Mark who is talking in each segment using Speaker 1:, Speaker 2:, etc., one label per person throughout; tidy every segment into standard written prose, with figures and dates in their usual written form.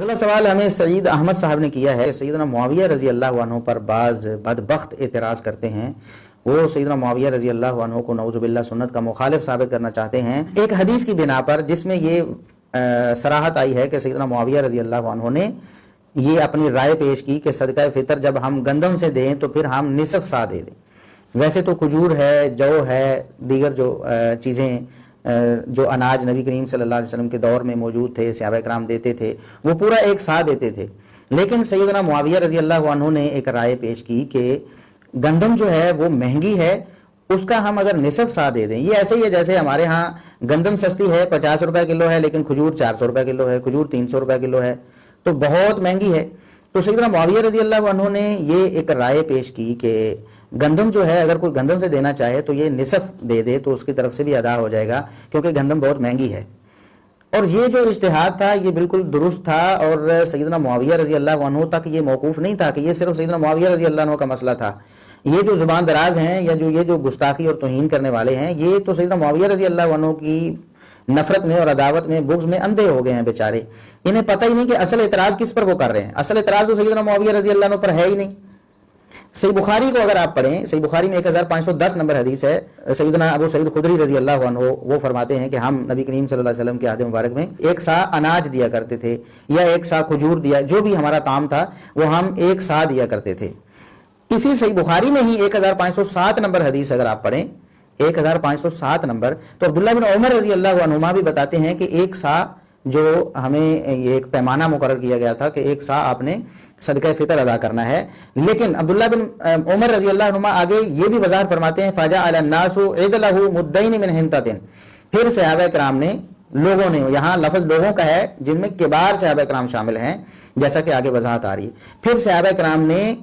Speaker 1: اگلا سوال ہمیں سعید احمد صاحب نے کیا ہے. سیدنا معاویہ رضی اللہ عنہ پر بعض بدبخت اعتراض کرتے ہیں. وہ سیدنا معاویہ رضی اللہ عنہ کو نعوذ باللہ سنت کا مخالف ثابت کرنا چاہتے ہیں ایک حدیث کی بنا پر جس میں یہ صراحت آئی ہے کہ سیدنا معاویہ رضی اللہ عنہ نے یہ اپنی رائے پیش کی کہ صدقہ فطر جب ہم گندم سے دیں تو پھر ہم نصف سا دے دیں. ویسے تو کھجور ہے، جو ہے، دیگر جو چیزیں جو اناج نبی کریم صلی اللہ علیہ وسلم کے دور میں موجود تھے، صحابہ کرام دیتے تھے، وہ پورا ایک سا دیتے تھے. لیکن سیدنا معاویہ رضی اللہ عنہ نے ایک رائے پیش کی کہ گندم جو ہے وہ مہنگی ہے، اس کا ہم اگر نصف سا دے دیں. یہ ایسے ہی ہے جیسے ہمارے ہاں گندم سستی ہے، 50 روپے کلو ہے، لیکن کھجور 400 روپے کلو ہے، کھجور 300 روپے کلو ہے، تو بہت مہنگی ہے. تو سیدنا معاویہ رضی اللہ عنہ نے یہ ایک رائے پیش کی کہ گندم جو ہے اگر کوئی گندم سے دینا چاہے تو یہ نصف دے دے تو اس کی طرف سے بھی ادا ہو جائے گا، کیونکہ گندم بہت مہنگی ہے. اور یہ جو اجتہاد تھا یہ بالکل درست تھا، اور سیدنا معاویہ رضی اللہ عنہ تک یہ موقوف نہیں تھا کہ یہ صرف سیدنا معاویہ رضی اللہ عنہ کا مسئلہ تھا. یہ جو زبان دراز ہیں یا یہ جو گستاخی اور توہین کرنے والے ہیں، یہ تو سیدنا معاویہ رضی اللہ عنہ کی نفرت میں اور عداوت میں، بغض میں اندھے ہو گئے ہیں بیچارے. انہیں پتہ ہی نہیں کہ اصل اعتراض کس پر وہ کر رہے ہیں. اصل اعتراض تو سیدنا معاویہ رضی اللہ عنہ پر ہے ہی نہیں. صحیح بخاری کو اگر آپ پڑھیں، صحیح بخاری میں 1510 نمبر حدیث ہے. سیدنا ابو سعید خدری رضی اللہ عنہ وہ فرماتے ہیں کہ ہم نبی کریم صلی اللہ علیہ وسلم کے عہد مبارک میں ایک سا اناج دیا کرتے تھے یا ایک سا کھجور دیا، جو بھی ہمارا طعام تھا وہ ہم ایک سا دیا کرتے تھے. اسی صحیح بخاری میں ہی 1507 نمبر حدیث اگر آپ پڑھیں، 1507 نمبر، تو عبداللہ بن عمر رضی اللہ عنہما بھی بتاتے ہیں کہ ایک سا جو ہمیں یہ ایک پیمانہ مقرر کیا گیا تھا کہ ایک سا آپ نے صدقہ فطر ادا کرنا ہے. لیکن عبداللہ بن عمر رضی اللہ عنہما آگے یہ بھی وضاحت فرماتے ہیں فاجا علی الناس عدلہ مدین من حنطۃ. پھر صحابہ کرام نے، لوگوں نے، یہاں لفظ لوگوں کا ہے جن میں کبار صحابہ کرام شامل ہیں، جیسا کہ آگے وضاحت آ رہی ہے. پھر صحابہ کرام نے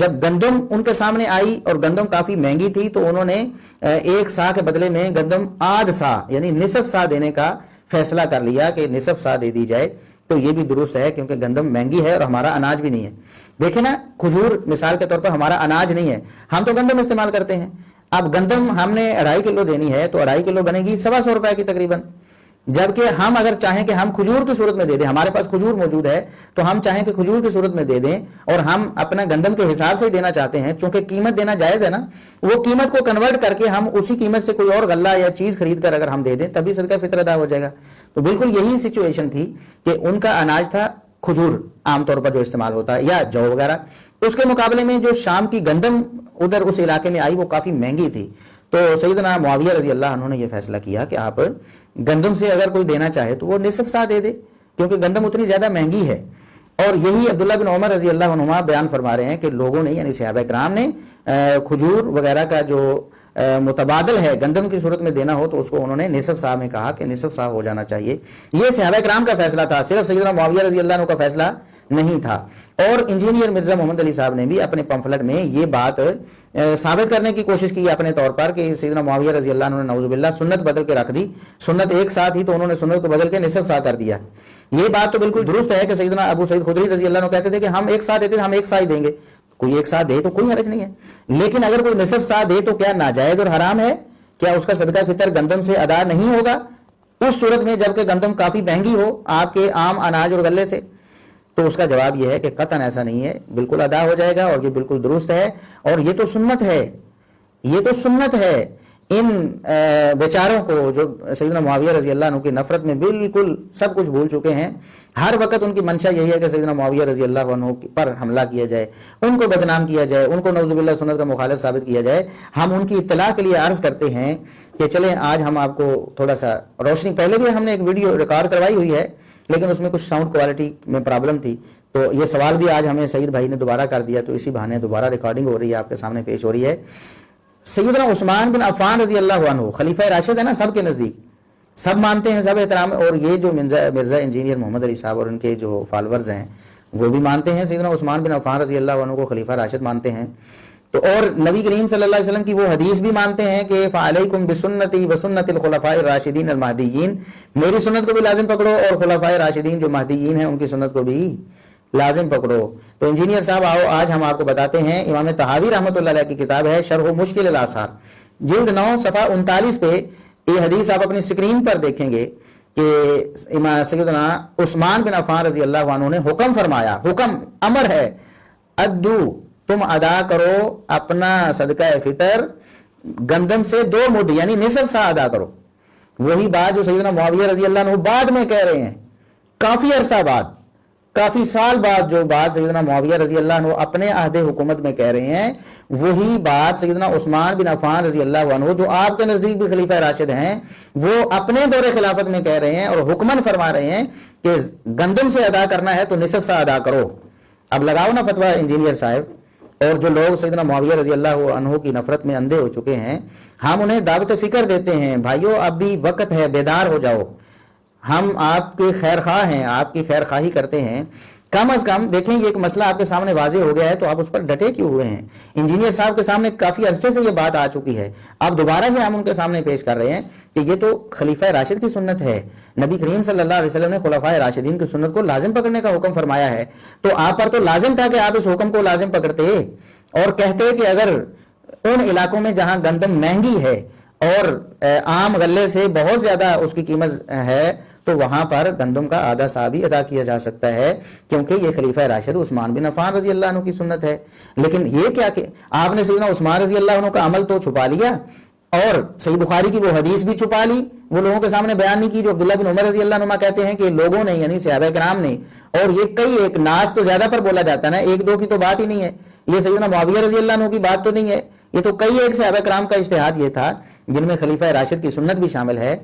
Speaker 1: جب گندم ان کے سامنے آئی اور گندم کافی مہنگی تھی تو انہوں نے ایک سا کے بدلے میں گندم آدھ سا یعنی نصف سا دینے کا فیصلہ کر لیا کہ نصف سا دے دی جائے. تو یہ بھی درست ہے کیونکہ گندم مہنگی ہے اور ہمارا اناج بھی نہیں ہے. دیکھیں نا، کھجور مثال کے طور پر ہمارا اناج نہیں ہے، ہم تو گندم استعمال کرتے ہیں. اب گندم ہم نے 2.5 کلو دینی ہے تو 2.5 کلو بنے گی 125 روپے کی تقریباً. جبکہ ہم اگر چاہیں کہ ہم کھجور کی صورت میں دے دیں، ہمارے پاس کھجور موجود ہے تو ہم چاہیں کہ کھجور کی صورت میں دے دیں اور ہم اپنا گندم کے حساب سے دینا چاہتے ہیں، چونکہ قیمت دینا جائز ہے نا، وہ قیمت کو کنورٹ کر کے ہم اسی قیمت سے کوئی اور غلہ یا چیز خرید کر اگر ہم دے دیں تبھی صدقہ فطر ادا ہو جائے گا. تو بالکل یہی سچویشن تھی کہ ان کا اناج تھا کھجور عام طور پر جو استعمال ہوتا ہے یا جو وغیرہ. اس کے مقابلے میں جو شام کی گندم ادھر اس علاقے میں آئی وہ کافی مہنگی تھی. تو سیدنا معاویہ رضی اللہ عنہ نے یہ فیصلہ کیا کہ آپ گندم سے اگر کوئی دینا چاہے تو وہ نصف سا دے دے، کیونکہ گندم اتنی زیادہ مہنگی ہے. اور یہی عبداللہ بن عمر رضی اللہ عنہما بیان فرما رہے ہیں کہ لوگوں نے یعنی صحابہ کرام نے کھجور وغیرہ کا جو متبادل ہے گندم کی صورت میں دینا ہو تو اس کو انہوں نے نصف سا میں کہا کہ نصف سا ہو جانا چاہیے. یہ صحابہ کرام کا فیصلہ تھا، صرف سیدنا معاویہ رضی اللہ عنہ کا فیصلہ نہیں تھا. اور انجینئر مرزا محمد علی صاحب نے بھی اپنے پمفلٹ میں یہ بات ثابت کرنے کی کوشش کی اپنے طور پر کہ سیدنا معاویہ رضی اللہ عنہ نے نعوذ باللہ سنت بدل کے رکھ دی. سنت ایک سا تھی تو انہوں نے سنت کو بدل کے نصف سا کر دیا. یہ بات تو بالکل درست ہے کہ سیدنا ابو سعید خدری رضی اللہ عنہ کہتے تھے کہ ہم ایک سا دیتے، ہم ایک سا ہی دیں گے. کوئی ایک سا دے تو کوئی حرج نہیں ہے، لیکن اگر کوئی نصف سا دے تو کیا ناجائز اور حرام ہے؟ کیا اس کا صدقہ فطر گندم سے ادا نہیں ہوگا اس صورت میں جبکہ گندم کافی مہنگی ہو آپ کے عام اناج اور غلے سے؟ تو اس کا جواب یہ ہے کہ قطعاً ایسا نہیں ہے، بالکل ادا ہو جائے گا اور یہ بالکل درست ہے. اور یہ تو سنت ہے، یہ تو سنت ہے. ان بیچاروں کو جو سیدنا معاویہ رضی اللہ عنہ کی نفرت میں بالکل سب کچھ بھول چکے ہیں، ہر وقت ان کی منشا یہی ہے کہ سیدنا معاویہ رضی اللہ عنہ پر حملہ کیا جائے، ان کو بدنام کیا جائے، ان کو نعوذ باللہ سنت کا مخالف ثابت کیا جائے. ہم ان کی اطلاع کے لیے عرض کرتے ہیں کہ چلیں آج ہم آپ کو تھوڑا سا روشنی، پہلے بھی ہم نے ایک ویڈیو ریکارڈ کروائی ہوئی ہے لیکن اس میں کچھ ساؤنڈ کوالٹی میں پرابلم تھی، تو یہ سوال بھی آج ہمیں سعید بھائی نے دوبارہ کر دیا، تو اسی بہانے دوبارہ ریکارڈنگ ہو رہی ہے، آپ کے سامنے پیش ہو رہی ہے. سیدنا عثمان بن عفان رضی اللہ عنہ خلیفہ راشد ہے نا، سب کے نزدیک سب مانتے ہیں، سب احترام، اور یہ جو مرزا انجینئر محمد علی صاحب اور ان کے جو فالورز ہیں وہ بھی مانتے ہیں سیدنا عثمان بن عفان رضی اللہ عنہ کو خلیفہ راشد مانتے ہیں. تو اور نبی کریم صلی اللہ علیہ وسلم کی وہ حدیث بھی مانتے ہیں کہ فعلیکم بسنتی وسنت الخلفاء الراشدین المہدیین، میری سنت کو بھی لازم پکڑو اور خلفاء راشدین جو مہدیین ہیں ان کی سنت کو بھی لازم پکڑو. تو انجینئر صاحب آؤ آج ہم آپ کو بتاتے ہیں، امام طحاوی رحمۃ اللہ علیہ کی کتاب ہے شرح مشکل الاثار، جلد 9 صفحہ 39 پہ یہ حدیث آپ اپنی سکرین پر دیکھیں گے کہ سیدنا عثمان بن عفان رضی اللہ عنہ نے حکم فرمایا، حکم امر ہے، ادو تم ادا کرو اپنا صدقہ فطر گندم سے 2 مد یعنی نصف سا ادا کرو۔ وہی بات جو سیدنا معاویہ رضی اللہ عنہ بعد میں کہہ رہے ہیں، کافی عرصہ بعد، کافی سال بعد جو بات سیدنا معاویہ رضی اللہ عنہ اپنے عہد حکومت میں کہہ رہے ہیں، وہی بات سیدنا عثمان بن عفان رضی اللہ عنہ جو آپ کے نزدیک بھی خلیفہ راشد ہیں، وہ اپنے دور خلافت میں کہہ رہے ہیں اور حکمن فرما رہے ہیں کہ گندم سے ادا کرنا ہے تو نصف سا ادا کرو۔ اب لگاؤ نا فتویٰ انجینئر صاحب، اور جو لوگ سیدنا معاویہ رضی اللہ عنہ کی نفرت میں اندھے ہو چکے ہیں، ہم انہیں دعوت فکر دیتے ہیں، بھائیو اب بھی وقت ہے، بیدار ہو جاؤ، ہم آپ کے خیر خواہ ہیں، آپ کی خیر خواہی کرتے ہیں، کم از کم دیکھیں یہ ایک مسئلہ آپ کے سامنے واضح ہو گیا ہے تو آپ اس پر ڈٹے کیوں ہوئے ہیں؟ انجینئر صاحب کے سامنے کافی عرصے سے یہ بات آ چکی ہے، اب دوبارہ سے ہم ان کے سامنے پیش کر رہے ہیں کہ یہ تو خلیفہ راشد کی سنت ہے، نبی کریم صلی اللہ علیہ وسلم نے خلفائے راشدین کی سنت کو لازم پکڑنے کا حکم فرمایا ہے، تو آپ پر تو لازم تھا کہ آپ اس حکم کو لازم پکڑتے اور کہتے کہ اگر ان علاقوں میں جہاں گندم مہنگی ہے اور عام غلے سے بہت زیادہ اس کی قیمت ہے تو وہاں پر گندم کا آدھا سا بھی ادا کیا جا سکتا ہے، کیونکہ یہ خلیفہ راشد عثمان بن عفان رضی اللہ عنہ کی سنت ہے۔ لیکن یہ کیا کہ آپ نے سیدنا عثمان رضی اللہ عنہ کا عمل تو چھپا لیا اور صحیح بخاری کی وہ حدیث بھی چھپا لی، وہ لوگوں کے سامنے بیان نہیں کی جو عبداللہ بن عمر رضی اللہ عنہ کہتے ہیں کہ لوگوں نے یعنی صحابہ کرام نے، اور یہ کئی ایک ناس تو زیادہ پر بولا جاتا ہے نا، 1-2 کی تو بات ہی نہیں ہے، یہ سیدنا معاویہ رضی اللہ عنہ کی بات تو نہیں ہے، یہ تو کئی ایک صحابہ کرام کا اجتہاد یہ تھا جن میں خلیفہ راشد کی سنت بھی شامل ہے،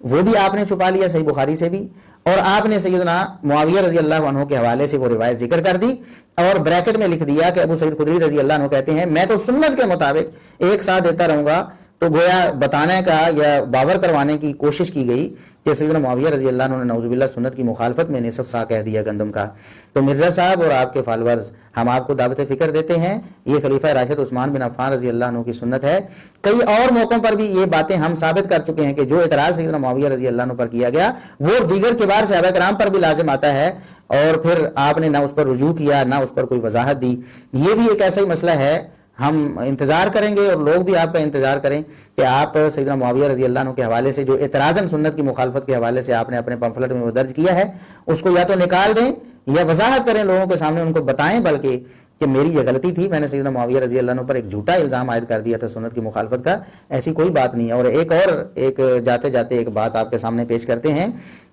Speaker 1: وہ بھی آپ نے چھپا لیا صحیح بخاری سے بھی، اور آپ نے سیدنا معاویہ رضی اللہ عنہ کے حوالے سے وہ روایت ذکر کر دی اور بریکٹ میں لکھ دیا کہ ابو سعید خدری رضی اللہ عنہ کہتے ہیں میں تو سنت کے مطابق ایک ساتھ دیتا رہوں گا، تو گویا بتانے کا یا باور کروانے کی کوشش کی گئی کہ سیدنا معاویہ رضی اللہ عنہ نے نعوذ باللہ سنت کی مخالفت میں نصف سا کہہ دیا گندم کا۔ تو مرزا صاحب اور آپ کے فالورز، ہم آپ کو دعوت فکر دیتے ہیں، یہ خلیفہ راشد عثمان بن عفان رضی اللہ عنہ کی سنت ہے۔ کئی اور موقعوں پر بھی یہ باتیں ہم ثابت کر چکے ہیں کہ جو اعتراض سیدنا معاویہ رضی اللہ عنہ پر کیا گیا وہ دیگر کبار صحابہ کرام پر بھی لازم آتا ہے، اور پھر آپ نے نہ اس پر رجوع کیا نہ اس پر کوئی وضاحت دی۔ یہ بھی ایک ایسا ہی مسئلہ ہے، ہم انتظار کریں گے اور لوگ بھی آپ کا انتظار کریں کہ آپ سیدنا معاویہ رضی اللہ عنہ کے حوالے سے جو اعتراضاً سنت کی مخالفت کے حوالے سے آپ نے اپنے پمفلٹ میں وہ درج کیا ہے اس کو یا تو نکال دیں یا وضاحت کریں، لوگوں کے سامنے ان کو بتائیں بلکہ کہ میری یہ غلطی تھی، میں نے سیدنا معاویہ رضی اللہ عنہ پر ایک جھوٹا الزام عائد کر دیا تھا سنت کی مخالفت کا، ایسی کوئی بات نہیں ہے۔ اور ایک جاتے جاتے ایک بات آپ کے سامنے پیش کرتے ہیں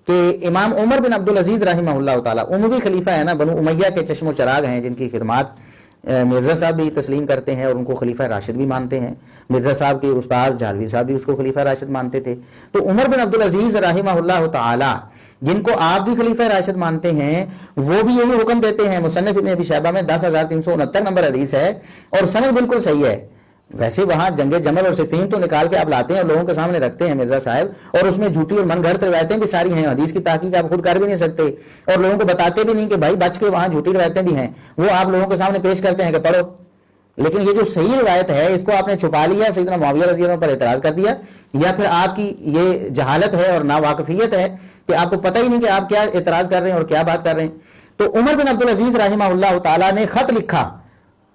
Speaker 1: کہ امام عمر بن عبدالعزیز رحمہ اللہ تعالیٰ اموی خلیفہ ہے نا، بنو امیہ کے چشم و چراغ ہیں جن کی خدمات مرزا صاحب بھی تسلیم کرتے ہیں اور ان کو خلیفہ راشد بھی مانتے ہیں، مرزا صاحب کے استاذ جھالوی صاحب بھی اس کو خلیفہ راشد مانتے تھے۔ تو عمر بن عبدالعزیز رحمہ اللہ تعالی جن کو آپ بھی خلیفہ راشد مانتے ہیں، وہ بھی یہی حکم دیتے ہیں۔ مصنف ابن ابی شیبہ میں 10,369 نمبر حدیث ہے اور سند بالکل صحیح ہے۔ ویسے وہاں جنگ جمل اور صفین تو نکال کے آپ لاتے ہیں اور لوگوں کے سامنے رکھتے ہیں مرزا صاحب، اور اس میں جھوٹی اور من گھڑت روایتیں بھی ساری ہیں، حدیث کی تحقیق آپ خود کر بھی نہیں سکتے اور لوگوں کو بتاتے بھی نہیں کہ بھائی بچ کے وہاں جھوٹی روایتیں بھی ہیں، وہ آپ لوگوں کے سامنے پیش کرتے ہیں کہ پڑھو۔ لیکن یہ جو صحیح روایت ہے اس کو آپ نے چھپا لیا، سیدنا معاویہ رضی اللہ عنہ پر اعتراض کر دیا، یا پھر آپ کی یہ جہالت ہے اور ناواقفیت ہے کہ آپ کو پتہ ہی نہیں کہ آپ کیا اعتراض کر رہے ہیں اور کیا بات کر رہے ہیں۔ تو عمر بن عبدالعزیز رحمہ اللہ تعالیٰ نے خط لکھا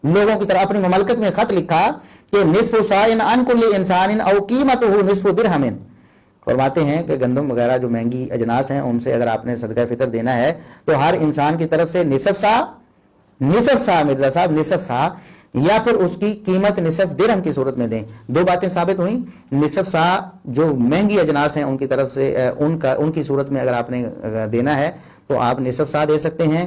Speaker 1: لوگوں کی طرف، اپنی مملکت میں خط لکھا کہ نصف سائن عن کل انسان او قیمتہ نصف درہم، فرماتے ہیں کہ گندم وغیرہ جو مہنگی اجناس ہیں ان سے اگر آپ نے صدقہ فطر دینا ہے تو ہر انسان کی طرف سے نصف سا مرزا صاحب نصف سا، یا پھر اس کی قیمت نصف درہم کی صورت میں دیں۔ دو باتیں ثابت ہوئیں، نصف سا جو مہنگی اجناس ہیں ان کی طرف سے ان کی صورت میں اگر آپ نے دینا ہے تو آپ نصف سا دے سکتے ہیں،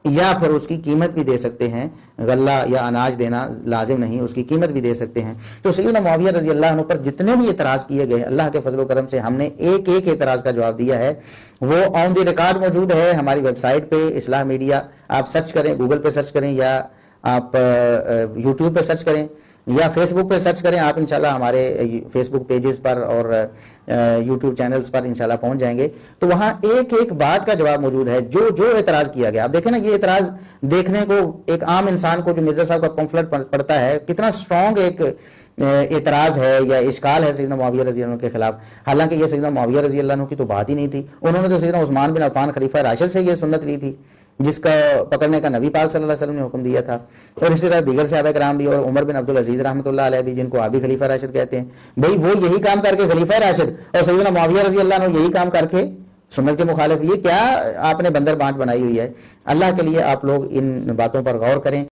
Speaker 1: یا پھر اس کی قیمت بھی دے سکتے ہیں، غلہ یا اناج دینا لازم نہیں، اس کی قیمت بھی دے سکتے ہیں۔ تو سیدنا معاویہ رضی اللہ عنہ پر جتنے بھی اعتراض کیے گئے اللہ کے فضل و کرم سے ہم نے ایک ایک اعتراض کا جواب دیا ہے، وہ آن دی ریکارڈ موجود ہے ہماری ویب سائٹ پہ اصلاح میڈیا، آپ سرچ کریں، گوگل پہ سرچ کریں یا آپ یوٹیوب پہ سرچ کریں یا فیس بک پہ سرچ کریں، آپ انشاءاللہ ہمارے فیس بک پیجز پر اور یوٹیوب چینلز پر انشاءاللہ پہنچ جائیں گے، تو وہاں ایک ایک بات کا جواب موجود ہے جو اعتراض کیا گیا۔ آپ دیکھیں نا، یہ اعتراض دیکھنے کو ایک عام انسان کو جو مرزا صاحب کا پمفلٹ پڑھتا ہے کتنا سٹرونگ ایک اعتراض ہے یا اشکال ہے سیدنا معاویہ رضی اللہ عنہ کے خلاف، حالانکہ یہ سیدنا معاویہ رضی اللہ عنہ کی تو بات ہی نہیں تھی، انہوں نے تو سیدنا عثمان بن عفان خلیفہ راشد سے یہ سنت لی تھی جس کا پکڑنے کا نبی پاک صلی اللہ علیہ وسلم نے حکم دیا تھا، اور اسی طرح دیگر صحابہ کرام بھی، اور عمر بن عبدالعزیز رحمۃ اللہ علیہ بھی جن کو آپ بھی خلیفہ راشد کہتے ہیں۔ بھئی وہ یہی کام کر کے خلیفہ راشد، اور سیدنا معاویہ رضی اللہ عنہ یہی کام کر کے سنت کے مخالف یہ کیا آپ نے بندر بانٹ بنائی ہوئی ہے؟ اللہ کے لیے آپ لوگ ان باتوں پر غور کریں.